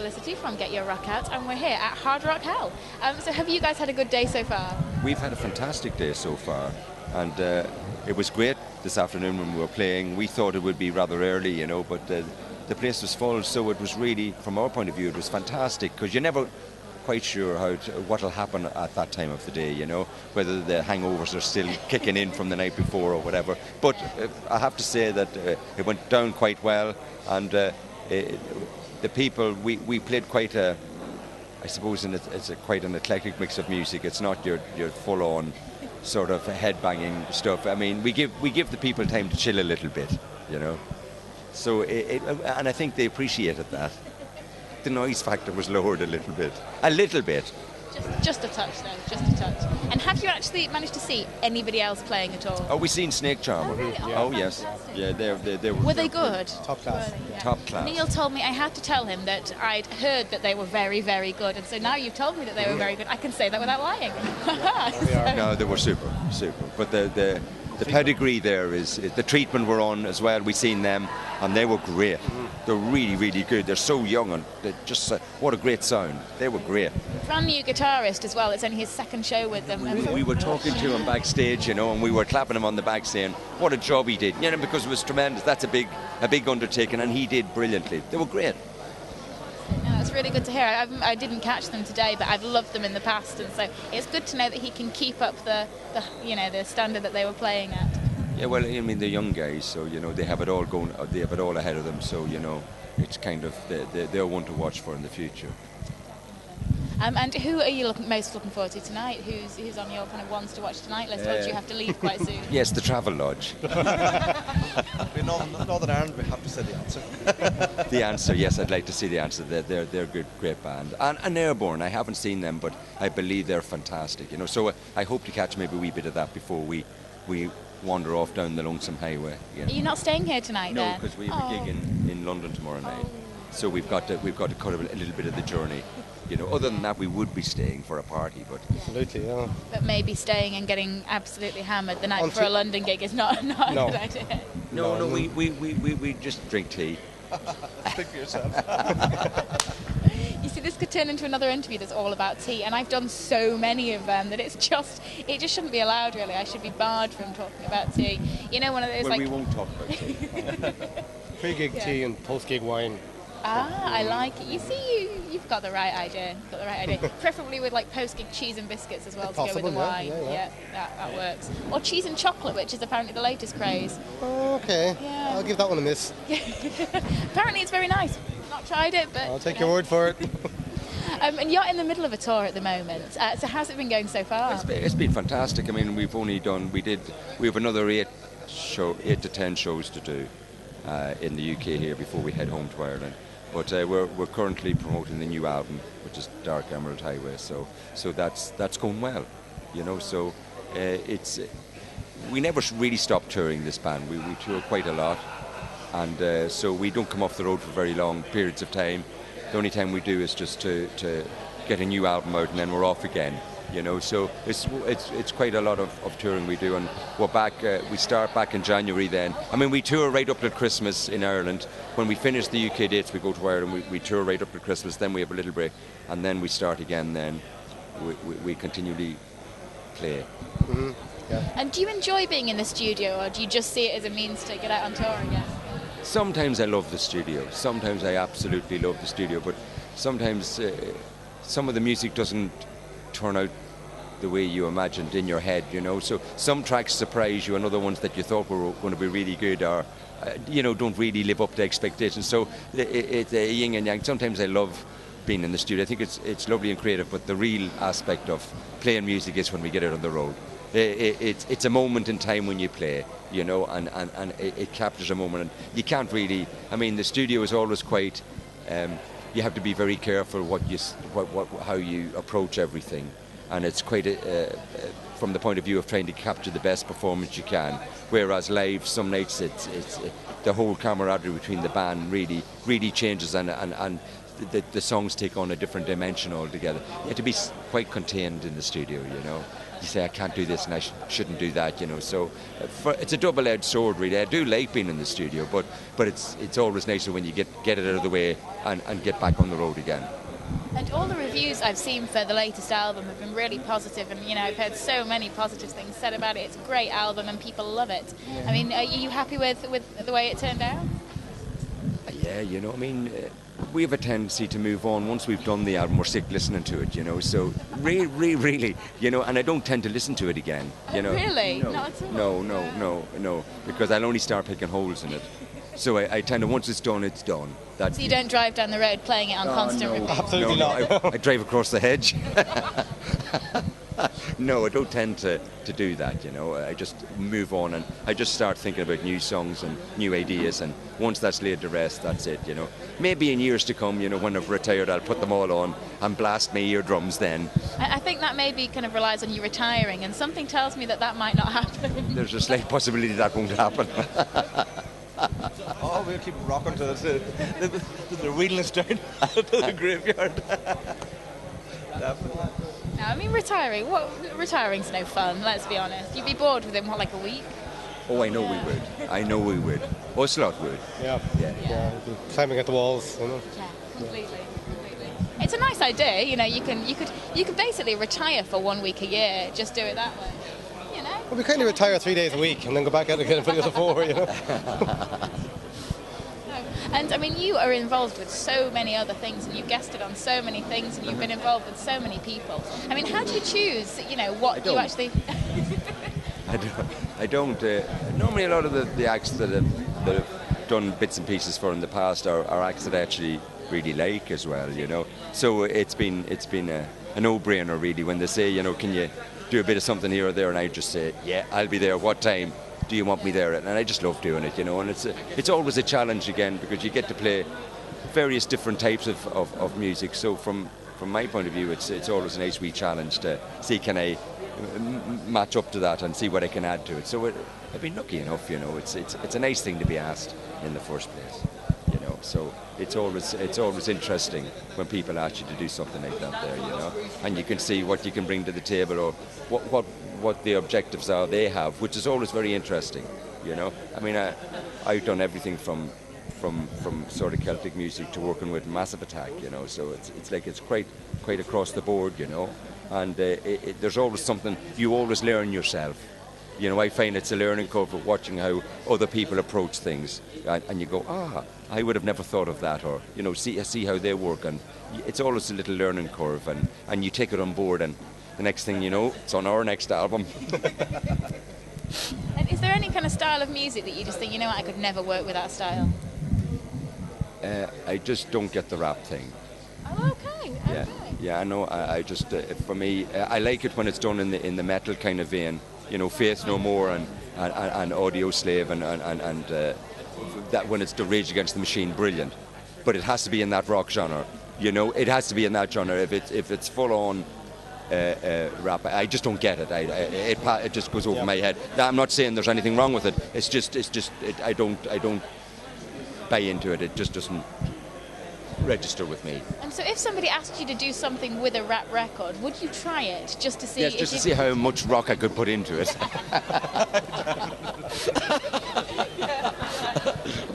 Felicity from GetYourRockOut, and we're here at Hard Rock Hell. So have you guys had a good day so far? We've had a fantastic day so far, and it was great this afternoon when we were playing. We thought it would be rather early, you know, but the place was full, so it was really, from our point of view, it was fantastic, because you're never quite sure what will happen at that time of the day, you know, whether the hangovers are still kicking in from the night before or whatever. But I have to say that it went down quite well, and the people, we played quite I suppose it's quite an eclectic mix of music. It's not your full-on sort of head-banging stuff. I mean, we give the people time to chill a little bit, you know. So and I think they appreciated that. The noise factor was lowered a little bit. A little bit. Just a touch, though. Just a touch. And have you actually managed to see anybody else playing at all? Oh, we've seen Snake Charmer. Oh, really? Oh yes. Yeah, they were they good? Top class. Yeah. Top class. Neil told me I had to tell him that I'd heard that they were very, very good, and so now you've told me that they were very good. I can say that without lying. No, they were super. But the pedigree there is the treatment we're on as well. We've seen them, and they were great. They're really, really good. They're so young, and they're just what a great sound. They were great. Brand new guitarist as well. It's only his second show with them. We were talking to him backstage, you know, and we were clapping him on the back, saying what a job he did. You know, because it was tremendous. That's a big undertaking, and he did brilliantly. They were great. No, it's really good to hear. I didn't catch them today, but I've loved them in the past, and so it's good to know that he can keep up the standard that they were playing at. Yeah, well, I mean, they're young guys, so, you know, they have it all ahead of them, so, you know, it's kind of, they're one to watch for in the future. And who are you most looking forward to tonight? Who's on your kind of ones to watch tonight list, or do you have to leave quite soon? Yes, the Travel Lodge. In Northern Ireland, we have to say the answer. The answer, yes, I'd like to see the answer. They're a good, great band. And Airborne, I haven't seen them, but I believe they're fantastic, you know, so I hope to catch maybe a wee bit of that before we wander off down the Lonesome Highway. You know. Are you not staying here tonight? No, because we have a gig in London tomorrow night. So we've got to cut a little bit of the journey. You know, other than that, we would be staying for a party, but absolutely, yeah. But maybe staying and getting absolutely hammered the night before a London gig is not a good idea. No, we just drink tea. Speak for yourself. You see, this could turn into another interview that's all about tea, and I've done so many of them that it just shouldn't be allowed, really. I should be barred from talking about tea. You know, one of those we won't talk about tea. Pre-gig tea and post-gig wine. I like it. You see, you've got the right idea. Preferably with like post-gig cheese and biscuits as well to go with the wine. Yeah, that works. Or cheese and chocolate, which is apparently the latest craze. Oh, okay. Yeah. I'll give that one a miss. Apparently it's very nice. I've not tried it, but I'll take your word for it. And you're in the middle of a tour at the moment. So how's it been going so far? It's been fantastic. I mean, we have another 8 to 10 shows to do in the UK here before we head home to Ireland. But we're currently promoting the new album, which is Dark Emerald Highway. So that's going well, you know. So we never really stop touring this band. We tour quite a lot, and so we don't come off the road for very long periods of time. The only time we do is just to get a new album out, and then we're off again. You know, so it's quite a lot of touring we do, and we're back. We start back in January. Then, I mean, we tour right up to Christmas in Ireland. When we finish the UK dates, we go to Ireland. We tour right up to Christmas. Then we have a little break, and then we start again. Then we continually play. Mm-hmm. Yeah. And do you enjoy being in the studio, or do you just see it as a means to get out on tour again? Sometimes I love the studio. Sometimes I absolutely love the studio, but sometimes some of the music doesn't turn out the way you imagined in your head, you know. So some tracks surprise you, and other ones that you thought were going to be really good are, don't really live up to expectations. So it's a yin and yang. Sometimes I love being in the studio. I think it's lovely and creative, but the real aspect of playing music is when we get out on the road. It's a moment in time when you play, you know, and it captures a moment. And you can't really. I mean, the studio is always quite. You have to be very careful how you approach everything, and it's quite from the point of view of trying to capture the best performance you can. Whereas live, some nights it's the whole camaraderie between the band really changes, and the songs take on a different dimension altogether. You have to be quite contained in the studio, you know. you say I can't do this and I shouldn't do that, you know. So it's a double-edged sword, really. I do like being in the studio, but it's always nicer when you get it out of the way and get back on the road again. And all the reviews I've seen for the latest album have been really positive, and I've heard so many positive things said about it. It's a great album and people love it. I mean, are you happy with the way it turned out? Yeah, I mean, we have a tendency to move on. Once we've done the album, we're sick listening to it, so really, and I don't tend to listen to it again, Really? No, not at all? No, because I'll only start picking holes in it. So I tend to, once it's done, it's done. So you don't drive down the road playing it on constant repeat? Absolutely not. I drive across the hedge. No, I don't tend to do that, I just move on and I just start thinking about new songs and new ideas, and once that's laid to rest, that's it, Maybe in years to come, when I've retired, I'll put them all on and blast my eardrums then. I think that maybe kind of relies on you retiring, and something tells me that might not happen. There's a slight possibility that won't happen. Oh, we'll keep rocking to the wheeling us down to the graveyard. Definitely. No, I mean, retiring's no fun, let's be honest. You'd be bored within, like a week? Oh, I know we would. Ocelot would. Yeah. Climbing at the walls, Yeah, completely. It's a nice idea, you could basically retire for 1 week a year, just do it that way. Well, we kind of retire 3 days a week and then go back out again for the other 4, And I mean, you are involved with so many other things, and you've guested on so many things, and you've been involved with so many people. I mean, how do you choose, what you actually... I don't. Normally, a lot of the acts that have done bits and pieces for in the past are acts that I actually really like as well, So it's been a no-brainer, really, when they say, can you do a bit of something here or there, and I just say, yeah, I'll be there. What time do you want me there? And I just love doing it, and it's always a challenge again, because you get to play various different types of music. So from my point of view, it's always a nice wee challenge to see, can I match up to that and see what I can add to it. So I've been lucky enough, it's a nice thing to be asked in the first place. So it's always interesting when people ask you to do something like that there, and you can see what you can bring to the table, or what the objectives are they have, which is always very interesting, I mean, I've done everything from sort of Celtic music to working with Massive Attack, so it's quite across the board, and there's always something, you always learn yourself. I find it's a learning curve of watching how other people approach things, and you go, I would have never thought of that, or see how they work, and it's always a little learning curve, and you take it on board, and the next thing you know, it's on our next album. And is there any kind of style of music that you just think, I could never work with that style? I just don't get the rap thing. Oh, okay. Yeah, I know. I just, for me, I like it when it's done in the metal kind of vein. Faith No More and Audio Slave and that, when it's the Rage Against the Machine, brilliant. But it has to be in that rock genre. It has to be in that genre. If it's full on rap, I just don't get it. It just goes over my head. Now, I'm not saying there's anything wrong with it. It's just I don't buy into it. It just doesn't register with me. And so if somebody asked you to do something with a rap record, would you try it just to see? Yes, just to see how much rock I could put into it.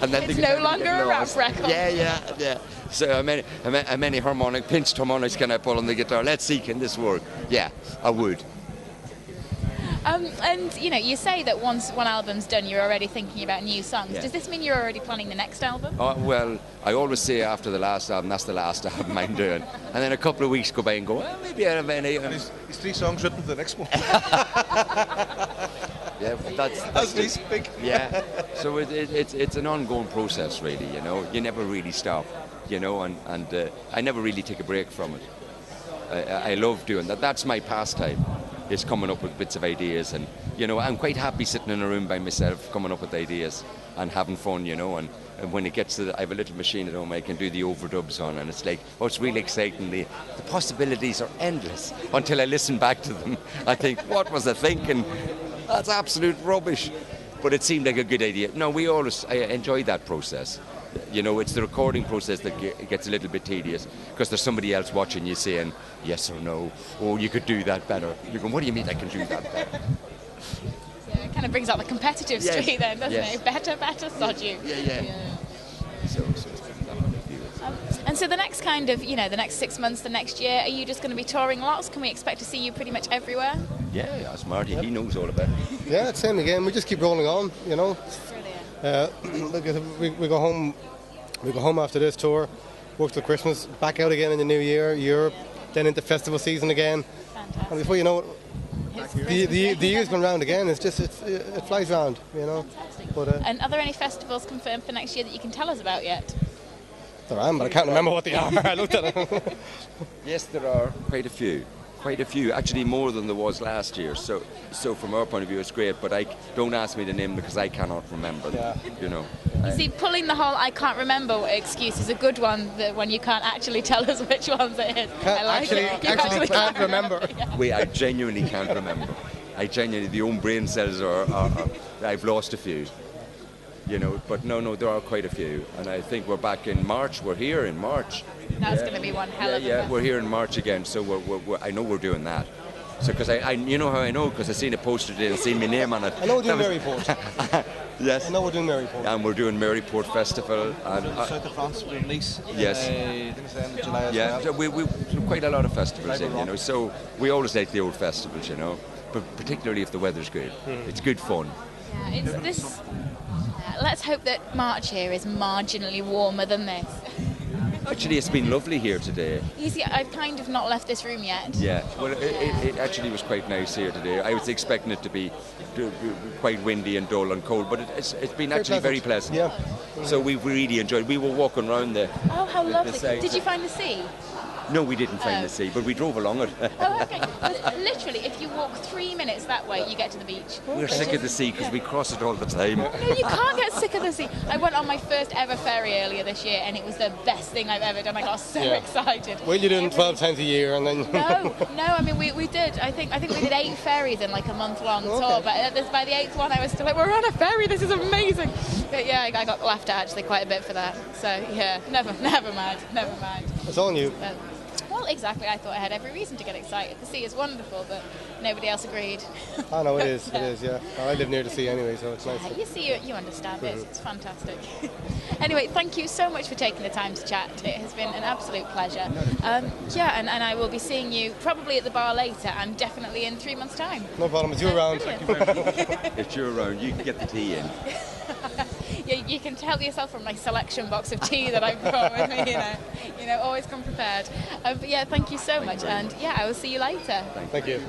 And then it's no longer a rap record. Yeah. So how many pinched harmonics can I pull on the guitar? Let's see, can this work? Yeah, I would. And you say that once one album's done, you're already thinking about new songs. Yeah. Does this mean you're already planning the next album? Well, I always say after the last album, that's the last album I'm doing. And then a couple of weeks go by and go, well, maybe I have any. He's 3 songs written for the next one. Yeah, that's as we speak. Yeah, so it's an ongoing process, really. You never really stop. And I never really take a break from it. I love doing that. That's my pastime. Is coming up with bits of ideas, and I'm quite happy sitting in a room by myself coming up with ideas and having fun, and when it gets to I have a little machine at home I can do the overdubs on, and it's like, it's really exciting. The possibilities are endless until I listen back to them. I think, what was I thinking? That's absolute rubbish, but it seemed like a good idea. No, I enjoy that process. You know, it's the recording process that gets a little bit tedious because there's somebody else watching you saying yes or no. Oh, you could do that better. You're going, what do you mean I can do that better? Yeah, it kind of brings out the competitive streak then, doesn't it? Better, sod you. Yeah. So and so the next kind of, the next 6 months, the next year, are you just going to be touring lots? Can we expect to see you pretty much everywhere? Yeah, that's Marty. He knows all about it. Yeah, it's same again. We just keep rolling on, Brilliant. We go home. We go home after this tour, work till Christmas, back out again in the new year, Europe, then into festival season again. Fantastic. And before you know it, the year's gone round again. It's just it flies round, Fantastic. But, and are there any festivals confirmed for next year that you can tell us about yet? There are, but I can't remember what they are. I looked at them. Yes, there are quite a few. Actually more than there was last year. So from our point of view, it's great. But don't ask me to name because I cannot remember them. You see, pulling the whole "I can't remember" excuse is a good one. When you can't actually tell us which ones it is. I like it. Actually can't remember. I genuinely can't remember. The own brain cells are I've lost a few. But no, there are quite a few, and I think we're back in March. We're here in March. That's going to be one hell of a festival. We're here in March again, so I know we're doing that. So because I you know how I know, because I seen a poster today and seen my name on it. I know we're doing Maryport. Yes. I know we're doing Maryport. And we're doing Maryport Festival. And South of France, we're in Nice. Yes. In July as yeah, well. so we quite a lot of festivals in, So we always like the old festivals, but particularly if the weather's good. It's good fun. Yeah, it's this. Let's hope that March here is marginally warmer than this. Actually, it's been lovely here today. You see, I've kind of not left this room yet. Yeah, well, it actually was quite nice here today. I was expecting it to be quite windy and dull and cold, but it's been actually very pleasant. Yeah. So we really enjoyed. We were walking around the. Oh, how lovely! side. Did you find the sea? No, we didn't find the sea, but we drove along it. Oh, okay. But literally, if you walk 3 minutes that way, you get to the beach. We're sick of the sea because we cross it all the time. No, you can't get sick of the sea. I went on my first ever ferry earlier this year, and it was the best thing I've ever done. I got so excited. Well, you're doing 12 times a year, and then. No. I mean, we did. I think we did 8 ferries in like a month-long tour. But by the 8th one, I was still like, we're on a ferry. This is amazing. But yeah, I got laughed at actually quite a bit for that. So yeah, never mind. It's on you. Well, exactly. I thought I had every reason to get excited. The sea is wonderful, but nobody else agreed. I know it is. It is. Yeah. Well, I live near the sea anyway, so it's nice. You see, you understand it. It's fantastic. Anyway, thank you so much for taking the time to chat. It has been an absolute pleasure. And I will be seeing you probably at the bar later, and definitely in 3 months' time. No problem. It's you around. If you're around, you can get the tea in. You can help yourself from my selection box of tea that I've brought with me. Always come prepared. But yeah, thank you so much, and yeah, I will see you later. Thank you.